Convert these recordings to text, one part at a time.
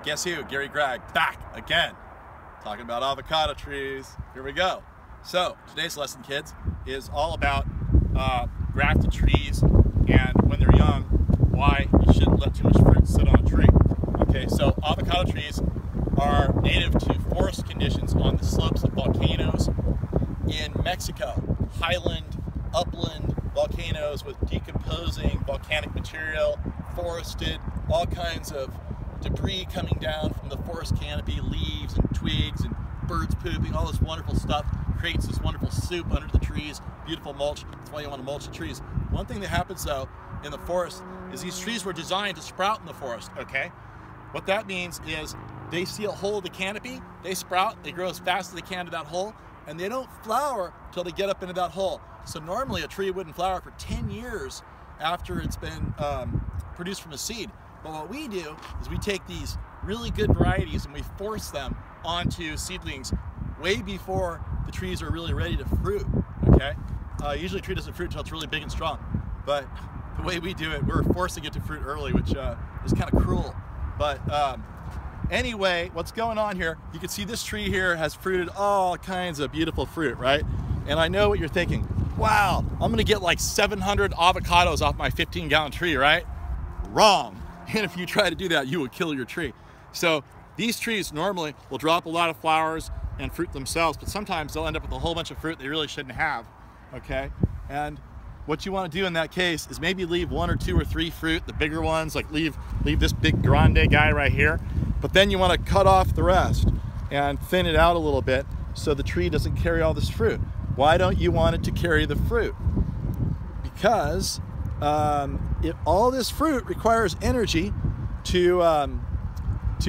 Guess who? Gary Gragg, back again, talking about avocado trees. Here we go. So today's lesson, kids, is all about grafted trees and when they're young, why you shouldn't let too much fruit sit on a tree. Okay, so avocado trees are native to forest conditions on the slopes of volcanoes in Mexico. Highland, upland volcanoes with decomposing volcanic material, forested, all kinds of debris coming down from the forest canopy, leaves and twigs and birds pooping, all this wonderful stuff creates this wonderful soup under the trees, beautiful mulch. That's why you want to mulch the trees. One thing that happens though in the forest is these trees were designed to sprout in the forest, okay? What that means is they see a hole in the canopy, they sprout, they grow as fast as they can to that hole, and they don't flower until they get up into that hole. So normally a tree wouldn't flower for 10 years after it's been produced from a seed. But what we do is we take these really good varieties and we force them onto seedlings way before the trees are really ready to fruit, okay? Usually a tree doesn't fruit until it's really big and strong. But the way we do it, we're forcing it to fruit early, which is kind of cruel. But anyway, what's going on here, you can see this tree here has fruited all kinds of beautiful fruit, right? And I know what you're thinking. Wow, I'm gonna get like 700 avocados off my 15-gallon tree, right? Wrong. And if you try to do that, you will kill your tree. So these trees normally will drop a lot of flowers and fruit themselves, but sometimes they'll end up with a whole bunch of fruit they really shouldn't have, okay? And what you want to do in that case is maybe leave 1 or 2 or 3 fruit, the bigger ones, like leave this big grande guy right here, but then you want to cut off the rest and thin it out a little bit so the tree doesn't carry all this fruit. Why don't you want it to carry the fruit? Because all this fruit requires energy to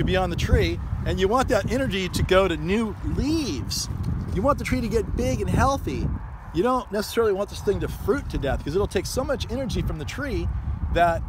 be on the tree, and you want that energy to go to new leaves. You want the tree to get big and healthy. You don't necessarily want this thing to fruit to death because it'll take so much energy from the tree that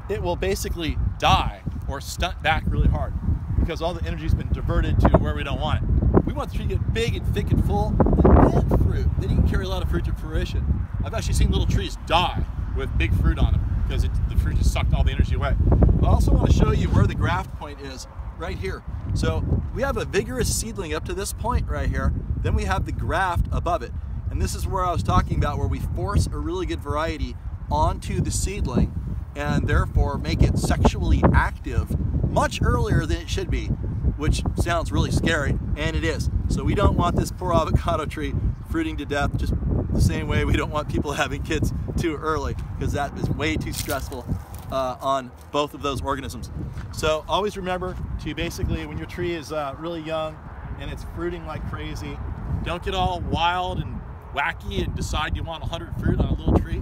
it will basically die or stunt back really hard because all the energy's been diverted to where we don't want it. We want the tree to get big and thick and full and then fruit. Then you can carry a lot of fruit to fruition. I've actually seen little trees die with big fruit on them because the fruit just sucked all the energy away. I also want to show you where the graft point is right here. So we have a vigorous seedling up to this point right here. Then we have the graft above it. And this is where I was talking about where we force a really good variety onto the seedling and therefore make it sexually active much earlier than it should be, which sounds really scary, and it is. So we don't want this poor avocado tree fruiting to death just the same way we don't want people having kids too early, because that is way too stressful on both of those organisms. So always remember to basically, when your tree is really young and it's fruiting like crazy, don't get all wild and wacky and decide you want 100 fruit on a little tree.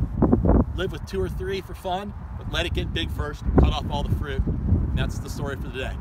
Live with 2 or 3 for fun, but let it get big first, cut off all the fruit, and that's the story for the day.